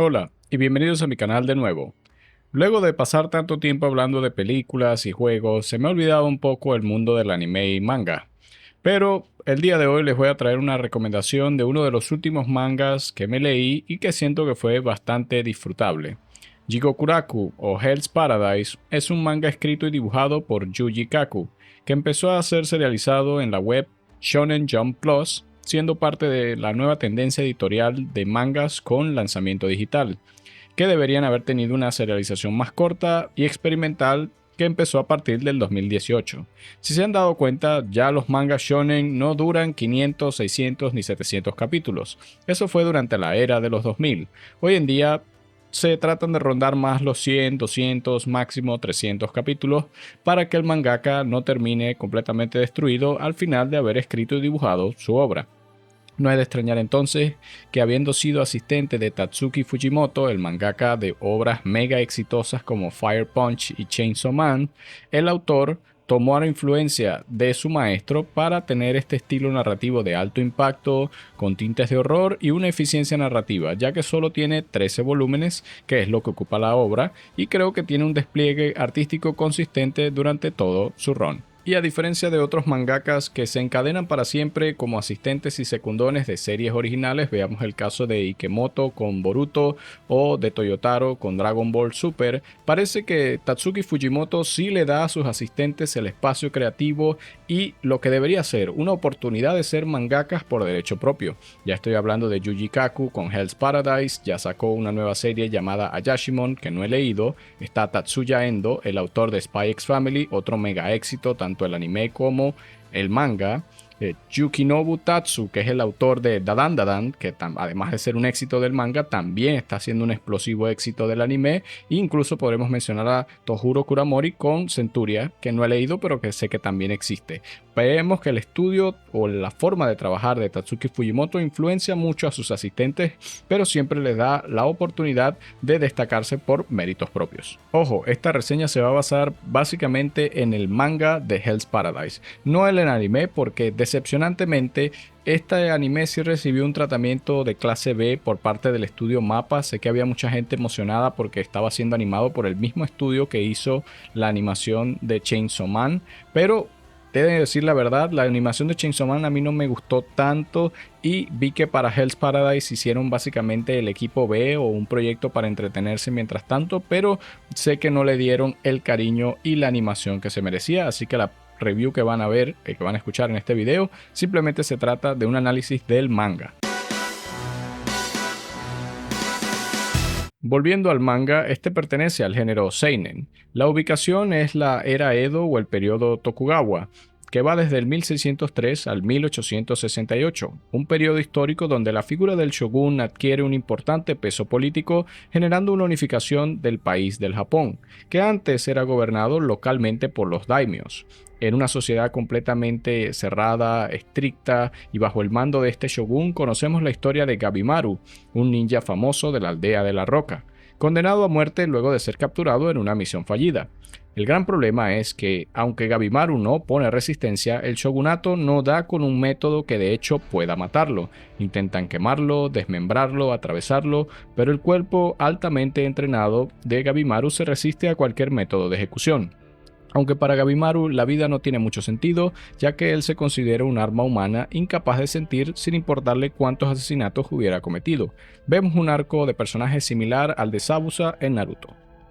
Hola y bienvenidos a mi canal de nuevo. Luego de pasar tanto tiempo hablando de películas y juegos, se me ha olvidado un poco el mundo del anime y manga. Pero el día de hoy les voy a traer una recomendación de uno de los últimos mangas que me leí y que siento que fue bastante disfrutable. Jigokuraku o Hell's Paradise es un manga escrito y dibujado por Yuji Kaku, que empezó a ser serializado en la web Shonen Jump Plus, siendo parte de la nueva tendencia editorial de mangas con lanzamiento digital, que deberían haber tenido una serialización más corta y experimental que empezó a partir del 2018. Si se han dado cuenta, ya los mangas shonen no duran 500, 600 ni 700 capítulos. Eso fue durante la era de los 2000. Hoy en día se tratan de rondar más los 100, 200, máximo 300 capítulos para que el mangaka no termine completamente destruido al final de haber escrito y dibujado su obra. No es de extrañar entonces que, habiendo sido asistente de Tatsuki Fujimoto, el mangaka de obras mega exitosas como Fire Punch y Chainsaw Man, el autor tomó la influencia de su maestro para tener este estilo narrativo de alto impacto, con tintes de horror y una eficiencia narrativa, ya que solo tiene 13 volúmenes, que es lo que ocupa la obra, y creo que tiene un despliegue artístico consistente durante todo su run. Y a diferencia de otros mangakas que se encadenan para siempre como asistentes y secundones de series originales, veamos el caso de Ikemoto con Boruto o de Toyotaro con Dragon Ball Super, parece que Tatsuki Fujimoto sí le da a sus asistentes el espacio creativo y lo que debería ser una oportunidad de ser mangakas por derecho propio. Ya estoy hablando de Yuji Kaku con Hell's Paradise, ya sacó una nueva serie llamada Ayashimon que no he leído, está Tatsuya Endo, el autor de Spy X Family, otro mega éxito tanto el anime como el manga. Yukinobu Tatsu, que es el autor de Dadan Dadan, que además de ser un éxito del manga, también está haciendo un explosivo éxito del anime. E incluso podremos mencionar a Tohuro Kuramori con Centuria, que no he leído pero que sé que también existe. Vemos que el estudio o la forma de trabajar de Tatsuki Fujimoto influencia mucho a sus asistentes, pero siempre les da la oportunidad de destacarse por méritos propios. Ojo, esta reseña se va a basar básicamente en el manga de Hell's Paradise, no en el anime, porque decepcionantemente este anime sí recibió un tratamiento de clase B por parte del estudio MAPPA. Sé que había mucha gente emocionada porque estaba siendo animado por el mismo estudio que hizo la animación de Chainsaw Man, pero he de decir la verdad, la animación de Chainsaw Man a mí no me gustó tanto y vi que para Hell's Paradise hicieron básicamente el equipo B o un proyecto para entretenerse mientras tanto, pero sé que no le dieron el cariño y la animación que se merecía, así que la review que van a ver, que van a escuchar en este video, simplemente se trata de un análisis del manga. Volviendo al manga, este pertenece al género seinen. La ubicación es la era Edo o el periodo Tokugawa, que va desde el 1603 al 1868, un periodo histórico donde la figura del shogun adquiere un importante peso político, generando una unificación del país del Japón, que antes era gobernado localmente por los daimios. En una sociedad completamente cerrada, estricta y bajo el mando de este shogun, conocemos la historia de Gabimaru, un ninja famoso de la aldea de la Roca, condenado a muerte luego de ser capturado en una misión fallida. El gran problema es que, aunque Gabimaru no pone resistencia, el shogunato no da con un método que de hecho pueda matarlo. Intentan quemarlo, desmembrarlo, atravesarlo, pero el cuerpo altamente entrenado de Gabimaru se resiste a cualquier método de ejecución. Aunque para Gabimaru la vida no tiene mucho sentido, ya que él se considera un arma humana incapaz de sentir sin importarle cuántos asesinatos hubiera cometido. Vemos un arco de personaje similar al de Zabuza en Naruto.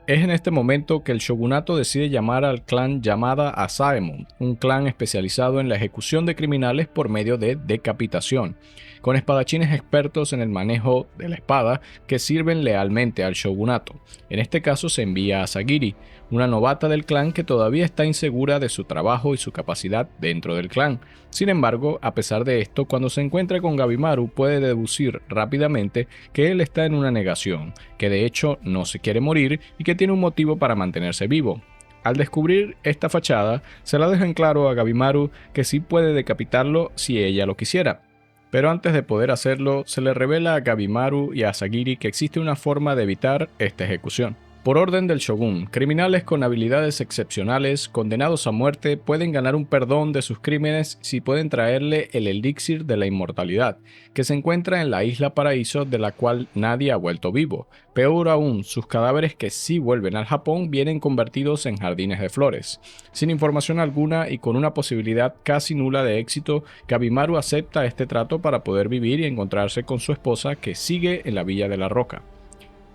Es en este momento que el shogunato decide llamar al clan Yamada Asaemon, un clan especializado en la ejecución de criminales por medio de decapitación, con espadachines expertos en el manejo de la espada que sirven lealmente al shogunato. En este caso se envía a Sagiri, una novata del clan que todavía está insegura de su trabajo y su capacidad dentro del clan. Sin embargo, a pesar de esto, cuando se encuentra con Gabimaru puede deducir rápidamente que él está en una negación, que de hecho no se quiere morir y que tiene un motivo para mantenerse vivo. Al descubrir esta fachada, se la deja en claro a Gabimaru que sí puede decapitarlo si ella lo quisiera. Pero antes de poder hacerlo, se le revela a Gabimaru y a Sagiri que existe una forma de evitar esta ejecución. Por orden del shogun, criminales con habilidades excepcionales, condenados a muerte, pueden ganar un perdón de sus crímenes si pueden traerle el elixir de la inmortalidad, que se encuentra en la isla Paraíso de la cual nadie ha vuelto vivo. Peor aún, sus cadáveres que sí vuelven al Japón vienen convertidos en jardines de flores. Sin información alguna y con una posibilidad casi nula de éxito, Gabimaru acepta este trato para poder vivir y encontrarse con su esposa que sigue en la Villa de la Roca.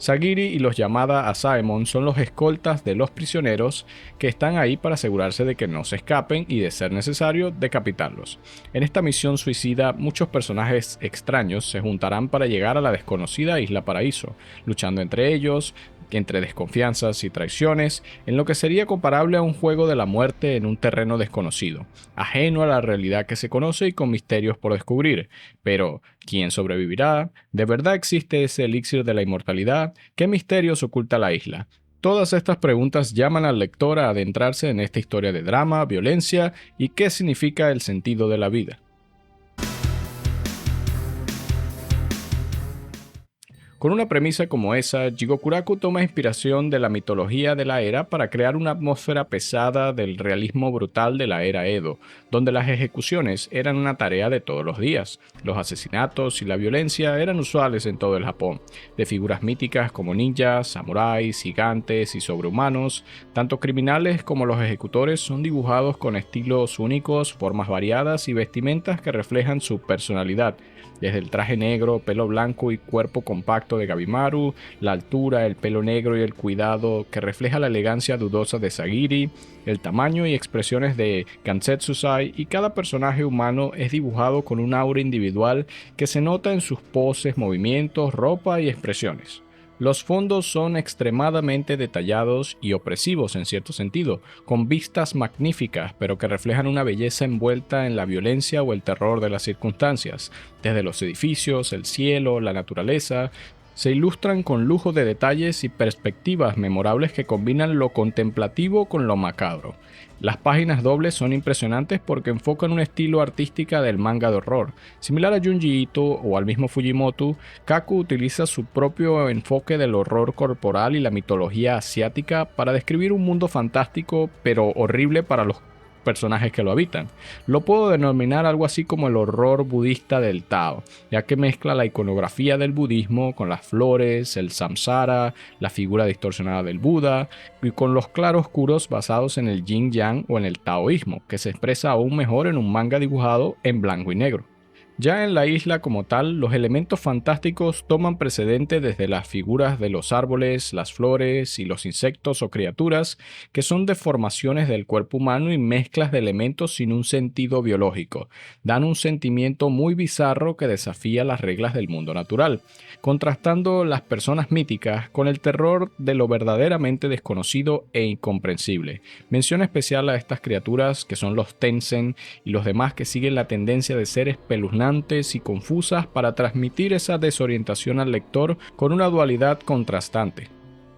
Sagiri y los Yamada Asaemon son los escoltas de los prisioneros que están ahí para asegurarse de que no se escapen y, de ser necesario, decapitarlos. En esta misión suicida, muchos personajes extraños se juntarán para llegar a la desconocida Isla Paraíso, luchando entre ellos, entre desconfianzas y traiciones, en lo que sería comparable a un juego de la muerte en un terreno desconocido, ajeno a la realidad que se conoce y con misterios por descubrir. Pero, ¿quién sobrevivirá? ¿De verdad existe ese elixir de la inmortalidad? ¿Qué misterios oculta la isla? Todas estas preguntas llaman al lector a adentrarse en esta historia de drama, violencia y qué significa el sentido de la vida. Con una premisa como esa, Jigokuraku toma inspiración de la mitología de la era para crear una atmósfera pesada del realismo brutal de la era Edo, donde las ejecuciones eran una tarea de todos los días. Los asesinatos y la violencia eran usuales en todo el Japón, de figuras míticas como ninjas, samuráis, gigantes y sobrehumanos. Tanto criminales como los ejecutores son dibujados con estilos únicos, formas variadas y vestimentas que reflejan su personalidad. Desde el traje negro, pelo blanco y cuerpo compacto de Gabimaru, la altura, el pelo negro y el cuidado que refleja la elegancia dudosa de Sagiri, el tamaño y expresiones de Gansetsusai, y cada personaje humano es dibujado con un aura individual que se nota en sus poses, movimientos, ropa y expresiones. Los fondos son extremadamente detallados y opresivos en cierto sentido, con vistas magníficas, pero que reflejan una belleza envuelta en la violencia o el terror de las circunstancias. Desde los edificios, el cielo, la naturaleza, se ilustran con lujo de detalles y perspectivas memorables que combinan lo contemplativo con lo macabro. Las páginas dobles son impresionantes porque enfocan un estilo artística del manga de horror. Similar a Junji Ito o al mismo Fujimoto, Kaku utiliza su propio enfoque del horror corporal y la mitología asiática para describir un mundo fantástico pero horrible para los personajes que lo habitan. Lo puedo denominar algo así como el horror budista del Tao, ya que mezcla la iconografía del budismo con las flores, el samsara, la figura distorsionada del Buda, y con los claroscuros basados en el yin-yang o en el taoísmo, que se expresa aún mejor en un manga dibujado en blanco y negro. Ya en la isla como tal, los elementos fantásticos toman precedente desde las figuras de los árboles, las flores y los insectos o criaturas que son deformaciones del cuerpo humano y mezclas de elementos sin un sentido biológico. Dan un sentimiento muy bizarro que desafía las reglas del mundo natural, contrastando las personas míticas con el terror de lo verdaderamente desconocido e incomprensible. Mención especial a estas criaturas que son los Tensen y los demás que siguen la tendencia de ser espeluznantes y confusas para transmitir esa desorientación al lector con una dualidad contrastante.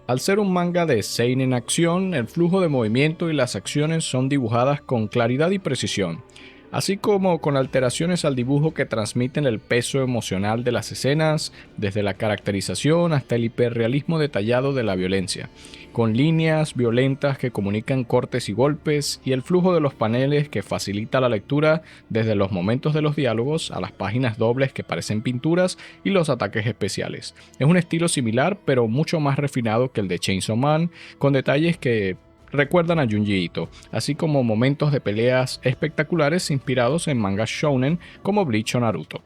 Al ser un manga de seinen acción, el flujo de movimiento y las acciones son dibujadas con claridad y precisión, así como con alteraciones al dibujo que transmiten el peso emocional de las escenas, desde la caracterización hasta el hiperrealismo detallado de la violencia, con líneas violentas que comunican cortes y golpes, y el flujo de los paneles que facilita la lectura desde los momentos de los diálogos a las páginas dobles que parecen pinturas y los ataques especiales. Es un estilo similar pero mucho más refinado que el de Chainsaw Man, con detalles que recuerdan a Junji Ito, así como momentos de peleas espectaculares inspirados en mangas shounen como Bleach o Naruto.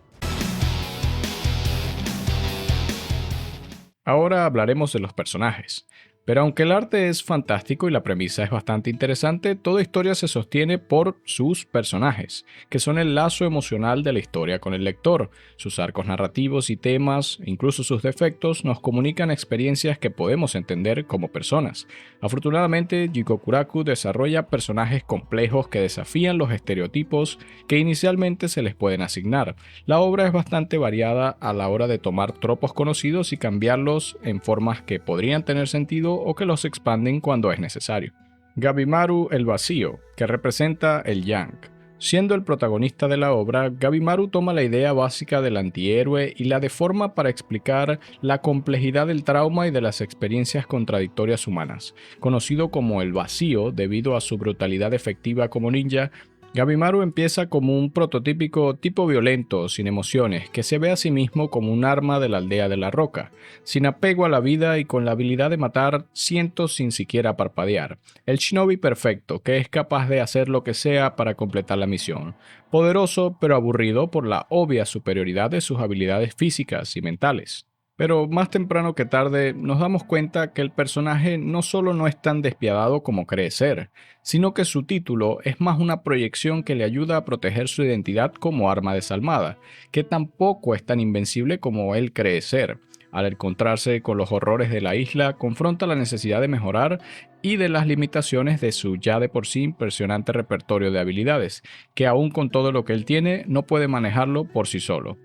Ahora hablaremos de los personajes. Pero aunque el arte es fantástico y la premisa es bastante interesante, toda historia se sostiene por sus personajes, que son el lazo emocional de la historia con el lector. Sus arcos narrativos y temas, incluso sus defectos, nos comunican experiencias que podemos entender como personas. Afortunadamente, Jigokuraku desarrolla personajes complejos que desafían los estereotipos que inicialmente se les pueden asignar. La obra es bastante variada a la hora de tomar tropos conocidos y cambiarlos en formas que podrían tener sentido o que los expanden cuando es necesario. Gabimaru el vacío, que representa el yang. Siendo el protagonista de la obra, Gabimaru toma la idea básica del antihéroe y la deforma para explicar la complejidad del trauma y de las experiencias contradictorias humanas. Conocido como el vacío debido a su brutalidad efectiva como ninja, Gabimaru empieza como un prototípico tipo violento, sin emociones, que se ve a sí mismo como un arma de la aldea de la roca, sin apego a la vida y con la habilidad de matar cientos sin siquiera parpadear. El shinobi perfecto, que es capaz de hacer lo que sea para completar la misión. Poderoso, pero aburrido por la obvia superioridad de sus habilidades físicas y mentales. Pero más temprano que tarde nos damos cuenta que el personaje no solo no es tan despiadado como cree ser, sino que su título es más una proyección que le ayuda a proteger su identidad como arma desalmada, que tampoco es tan invencible como él cree ser. Al encontrarse con los horrores de la isla, confronta la necesidad de mejorar y de las limitaciones de su ya de por sí impresionante repertorio de habilidades, que aún con todo lo que él tiene, no puede manejarlo por sí solo.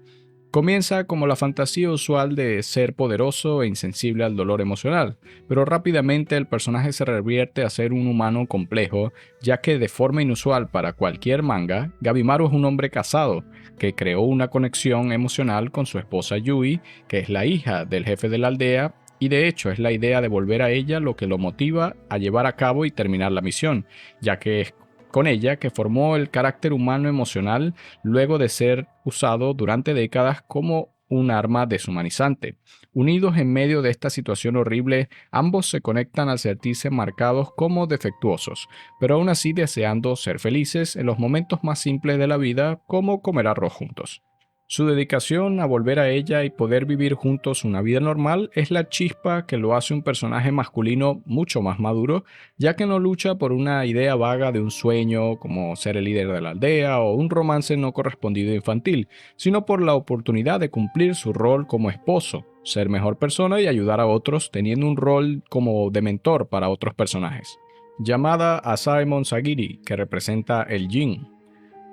Comienza como la fantasía usual de ser poderoso e insensible al dolor emocional, pero rápidamente el personaje se revierte a ser un humano complejo, ya que de forma inusual para cualquier manga, Gabimaru es un hombre casado, que creó una conexión emocional con su esposa Yui, que es la hija del jefe de la aldea, y de hecho es la idea de volver a ella lo que lo motiva a llevar a cabo y terminar la misión, ya que es con ella que formó el carácter humano emocional luego de ser usado durante décadas como un arma deshumanizante. Unidos en medio de esta situación horrible, ambos se conectan al sentirse marcados como defectuosos, pero aún así deseando ser felices en los momentos más simples de la vida, como comer arroz juntos. Su dedicación a volver a ella y poder vivir juntos una vida normal es la chispa que lo hace un personaje masculino mucho más maduro, ya que no lucha por una idea vaga de un sueño como ser el líder de la aldea o un romance no correspondido infantil, sino por la oportunidad de cumplir su rol como esposo, ser mejor persona y ayudar a otros teniendo un rol como de mentor para otros personajes. Llamada a Simon Sagiri, que representa el Yin.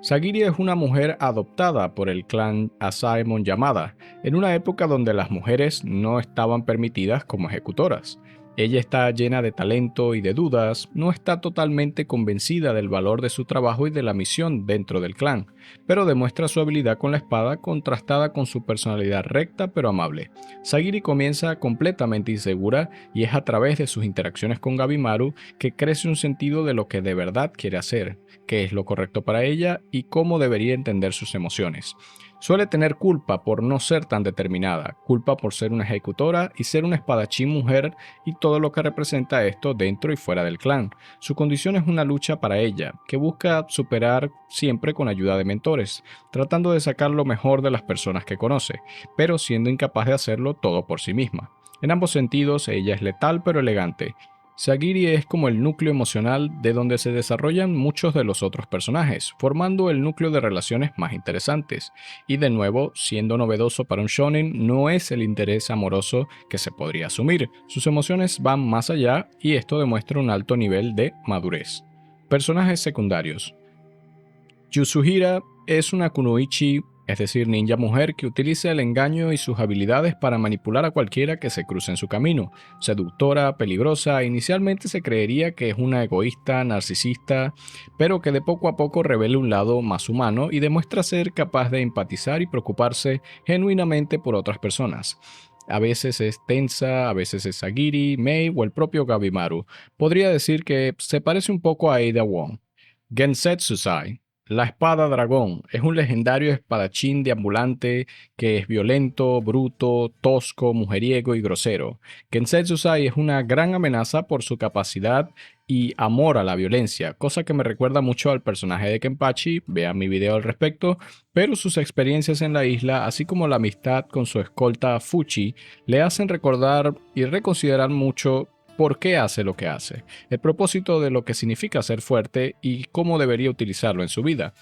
Sagiri es una mujer adoptada por el clan Asaemon Yamada, en una época donde las mujeres no estaban permitidas como ejecutoras. Ella está llena de talento y de dudas, no está totalmente convencida del valor de su trabajo y de la misión dentro del clan, pero demuestra su habilidad con la espada contrastada con su personalidad recta pero amable. Sagiri comienza completamente insegura y es a través de sus interacciones con Gabimaru que crece un sentido de lo que de verdad quiere hacer, qué es lo correcto para ella y cómo debería entender sus emociones. Suele tener culpa por no ser tan determinada, culpa por ser una ejecutora y ser una espadachín mujer y todo lo que representa esto dentro y fuera del clan. Su condición es una lucha para ella, que busca superar siempre con ayuda de mentores, tratando de sacar lo mejor de las personas que conoce, pero siendo incapaz de hacerlo todo por sí misma. En ambos sentidos, ella es letal pero elegante. Sagiri es como el núcleo emocional de donde se desarrollan muchos de los otros personajes, formando el núcleo de relaciones más interesantes. Y de nuevo, siendo novedoso para un shonen, no es el interés amoroso que se podría asumir. Sus emociones van más allá y esto demuestra un alto nivel de madurez. Personajes secundarios. Yasuhira es una kunoichi, es decir, ninja mujer que utiliza el engaño y sus habilidades para manipular a cualquiera que se cruce en su camino. Seductora, peligrosa, inicialmente se creería que es una egoísta, narcisista, pero que de poco a poco revela un lado más humano y demuestra ser capaz de empatizar y preocuparse genuinamente por otras personas. A veces es tensa, a veces es Sagiri, Mei o el propio Gabimaru. Podría decir que se parece un poco a Ada Wong. Gensetsusai. La espada dragón es un legendario espadachín deambulante que es violento, bruto, tosco, mujeriego y grosero. Gensetsusai es una gran amenaza por su capacidad y amor a la violencia, cosa que me recuerda mucho al personaje de Kenpachi, vean mi video al respecto, pero sus experiencias en la isla, así como la amistad con su escolta Fuchi, le hacen recordar y reconsiderar mucho por qué hace lo que hace, el propósito de lo que significa ser fuerte y cómo debería utilizarlo en su vida.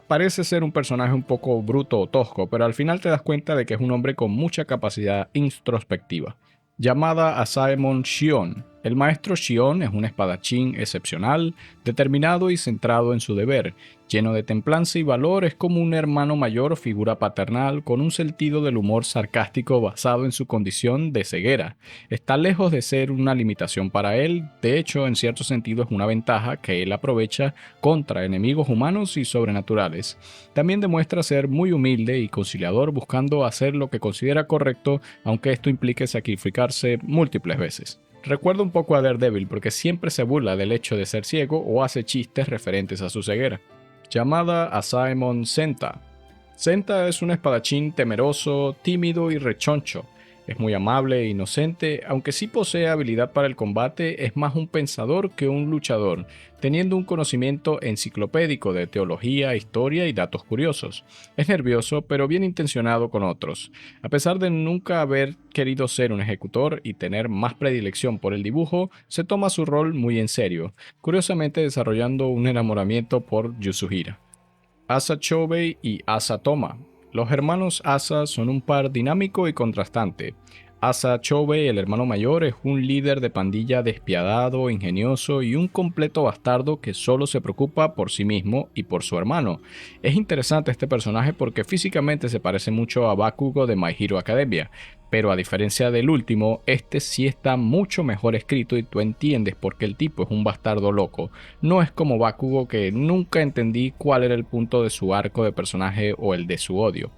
Parece ser un personaje un poco bruto o tosco, pero al final te das cuenta de que es un hombre con mucha capacidad introspectiva. Llamada a Simon Shion. El maestro Shion es un espadachín excepcional, determinado y centrado en su deber, lleno de templanza y valor. Es como un hermano mayor o figura paternal con un sentido del humor sarcástico basado en su condición de ceguera. Está lejos de ser una limitación para él, de hecho en cierto sentido es una ventaja que él aprovecha contra enemigos humanos y sobrenaturales. También demuestra ser muy humilde y conciliador, buscando hacer lo que considera correcto, aunque esto implique sacrificarse múltiples veces. Recuerda un poco a Daredevil porque siempre se burla del hecho de ser ciego o hace chistes referentes a su ceguera. Llamada a Simon Senta. Senta es un espadachín temeroso, tímido y rechoncho. Es muy amable e inocente, aunque sí posee habilidad para el combate. Es más un pensador que un luchador, teniendo un conocimiento enciclopédico de teología, historia y datos curiosos. Es nervioso, pero bien intencionado con otros. A pesar de nunca haber querido ser un ejecutor y tener más predilección por el dibujo, se toma su rol muy en serio, curiosamente desarrollando un enamoramiento por Yasuhira. Asa Chobei y Asa Toma. Los hermanos Asa son un par dinámico y contrastante. Asa Chobei, el hermano mayor, es un líder de pandilla despiadado, ingenioso y un completo bastardo que solo se preocupa por sí mismo y por su hermano. Es interesante este personaje porque físicamente se parece mucho a Bakugo de My Hero Academia, pero a diferencia del último, este sí está mucho mejor escrito y tú entiendes por qué el tipo es un bastardo loco. No es como Bakugo, que nunca entendí cuál era el punto de su arco de personaje o el de su odio.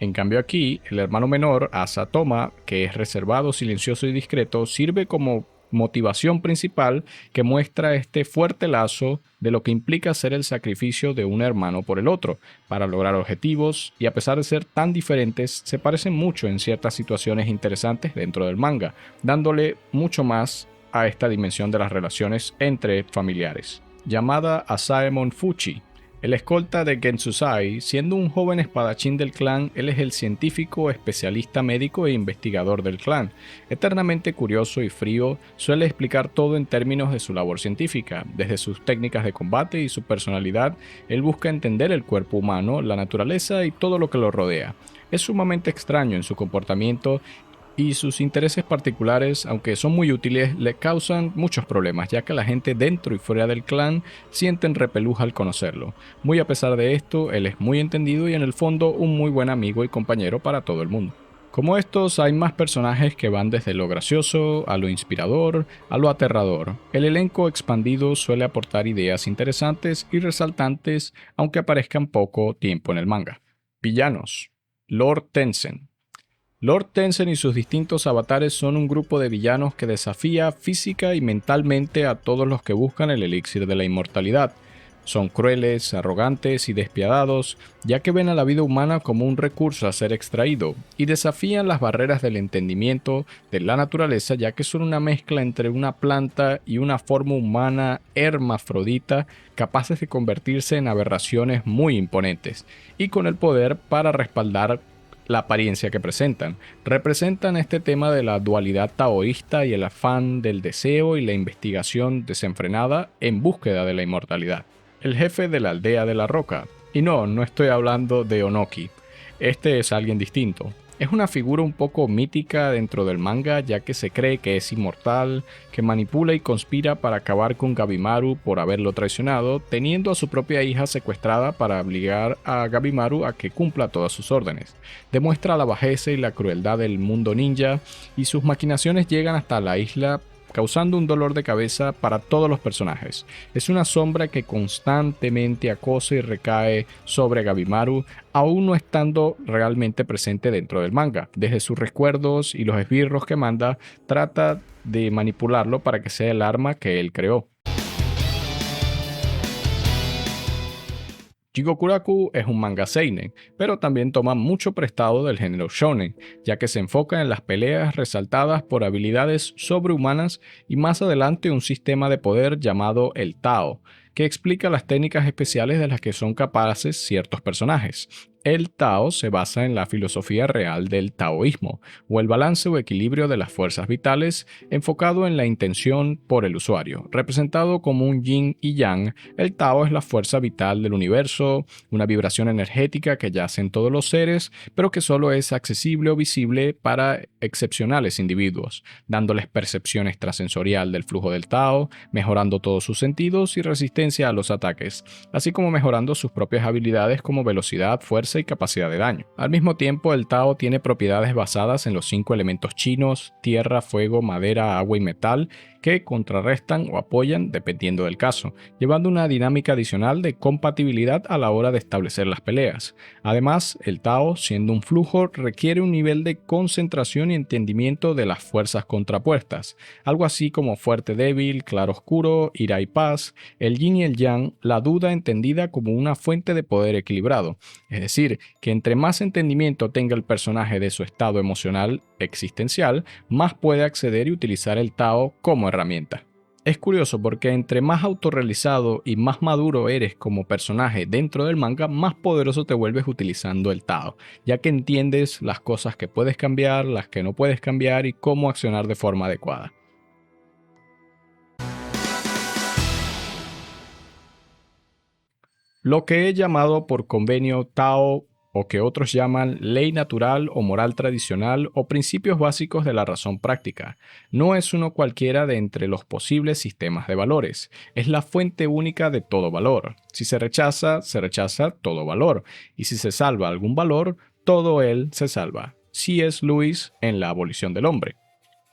En cambio aquí, el hermano menor, Asa Toma, que es reservado, silencioso y discreto, sirve como motivación principal que muestra este fuerte lazo de lo que implica hacer el sacrificio de un hermano por el otro, para lograr objetivos, y a pesar de ser tan diferentes, se parecen mucho en ciertas situaciones interesantes dentro del manga, dándole mucho más a esta dimensión de las relaciones entre familiares. Llamada a Saemon Fuchi. El escolta de Gensusai, siendo un joven espadachín del clan, él es el científico, especialista médico e investigador del clan. Eternamente curioso y frío, suele explicar todo en términos de su labor científica. Desde sus técnicas de combate y su personalidad, él busca entender el cuerpo humano, la naturaleza y todo lo que lo rodea. Es sumamente extraño en su comportamiento y sus intereses particulares, aunque son muy útiles, le causan muchos problemas, ya que la gente dentro y fuera del clan sienten repelús al conocerlo. Muy a pesar de esto, él es muy entendido y en el fondo un muy buen amigo y compañero para todo el mundo. Como estos, hay más personajes que van desde lo gracioso, a lo inspirador, a lo aterrador. El elenco expandido suele aportar ideas interesantes y resaltantes, aunque aparezcan poco tiempo en el manga. Villanos. Lord Tensen. Lord Tensen y sus distintos avatares son un grupo de villanos que desafía física y mentalmente a todos los que buscan el elixir de la inmortalidad. Son crueles, arrogantes y despiadados, ya que ven a la vida humana como un recurso a ser extraído, y desafían las barreras del entendimiento de la naturaleza, ya que son una mezcla entre una planta y una forma humana hermafrodita, capaces de convertirse en aberraciones muy imponentes, y con el poder para respaldar la apariencia que presentan. Representan este tema de la dualidad taoísta y el afán del deseo y la investigación desenfrenada en búsqueda de la inmortalidad. El jefe de la aldea de la roca. Y no estoy hablando de Onoki. Este es alguien distinto. Es una figura un poco mítica dentro del manga, ya que se cree que es inmortal, que manipula y conspira para acabar con Gabimaru por haberlo traicionado, teniendo a su propia hija secuestrada para obligar a Gabimaru a que cumpla todas sus órdenes. Demuestra la bajeza y la crueldad del mundo ninja, y sus maquinaciones llegan hasta la isla, causando un dolor de cabeza para todos los personajes. Es una sombra que constantemente acosa y recae sobre Gabimaru, aún no estando realmente presente dentro del manga. Desde sus recuerdos y los esbirros que manda, trata de manipularlo para que sea el arma que él creó. Jigokuraku es un manga seinen, pero también toma mucho prestado del género shonen, ya que se enfoca en las peleas resaltadas por habilidades sobrehumanas y más adelante un sistema de poder llamado el Tao, que explica las técnicas especiales de las que son capaces ciertos personajes. El Tao se basa en la filosofía real del taoísmo, o el balance o equilibrio de las fuerzas vitales enfocado en la intención por el usuario. Representado como un yin y yang, el Tao es la fuerza vital del universo, una vibración energética que yace en todos los seres, pero que solo es accesible o visible para excepcionales individuos, dándoles percepción extrasensorial del flujo del Tao, mejorando todos sus sentidos y resistencia a los ataques, así como mejorando sus propias habilidades como velocidad, fuerza y capacidad de daño. Al mismo tiempo, el Tao tiene propiedades basadas en los 5 elementos chinos: tierra, fuego, madera, agua y metal, que contrarrestan o apoyan dependiendo del caso, llevando una dinámica adicional de compatibilidad a la hora de establecer las peleas. Además, el Tao, siendo un flujo, requiere un nivel de concentración y entendimiento de las fuerzas contrapuestas, algo así como fuerte débil, claro oscuro, ira y paz, el yin y el yang, la duda entendida como una fuente de poder equilibrado, es decir, que entre más entendimiento tenga el personaje de su estado emocional existencial, más puede acceder y utilizar el Tao como herramienta. Es curioso porque entre más autorrealizado y más maduro eres como personaje dentro del manga, más poderoso te vuelves utilizando el Tao, ya que entiendes las cosas que puedes cambiar, las que no puedes cambiar y cómo accionar de forma adecuada. Lo que he llamado por convenio Tao, o que otros llaman ley natural o moral tradicional o principios básicos de la razón práctica, no es uno cualquiera de entre los posibles sistemas de valores, es la fuente única de todo valor. Si se rechaza todo valor, y si se salva algún valor, todo él se salva. C.S. Lewis en La abolición del hombre.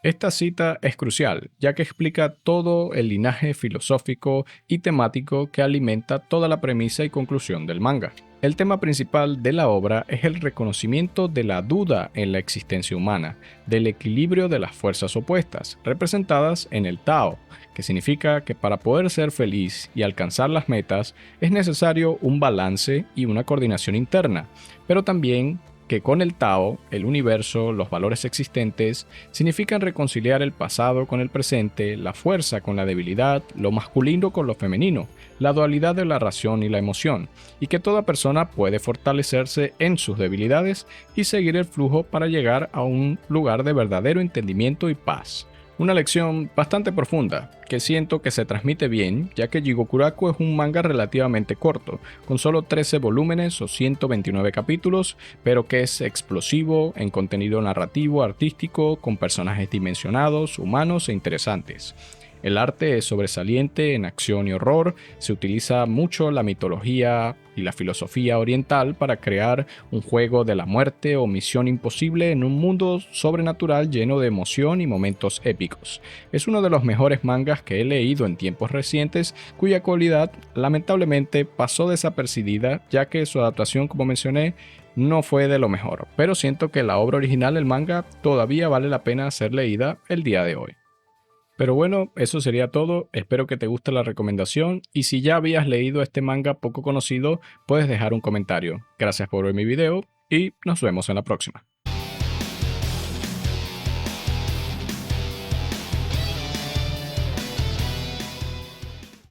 Esta cita es crucial, ya que explica todo el linaje filosófico y temático que alimenta toda la premisa y conclusión del manga. El tema principal de la obra es el reconocimiento de la duda en la existencia humana, del equilibrio de las fuerzas opuestas, representadas en el Tao, que significa que para poder ser feliz y alcanzar las metas es necesario un balance y una coordinación interna, pero también que con el Tao, el universo, los valores existentes, significan reconciliar el pasado con el presente, la fuerza con la debilidad, lo masculino con lo femenino, la dualidad de la razón y la emoción, y que toda persona puede fortalecerse en sus debilidades y seguir el flujo para llegar a un lugar de verdadero entendimiento y paz. Una lección bastante profunda, que siento que se transmite bien, ya que Jigokuraku es un manga relativamente corto, con solo 13 volúmenes o 129 capítulos, pero que es explosivo en contenido narrativo, artístico, con personajes dimensionados, humanos e interesantes. El arte es sobresaliente en acción y horror, se utiliza mucho la mitología y la filosofía oriental para crear un juego de la muerte o misión imposible en un mundo sobrenatural lleno de emoción y momentos épicos. Es uno de los mejores mangas que he leído en tiempos recientes, cuya calidad lamentablemente pasó desapercibida, ya que su adaptación, como mencioné, no fue de lo mejor, pero siento que la obra original del manga todavía vale la pena ser leída el día de hoy. Pero bueno, eso sería todo, espero que te guste la recomendación y si ya habías leído este manga poco conocido, puedes dejar un comentario. Gracias por ver mi video y nos vemos en la próxima.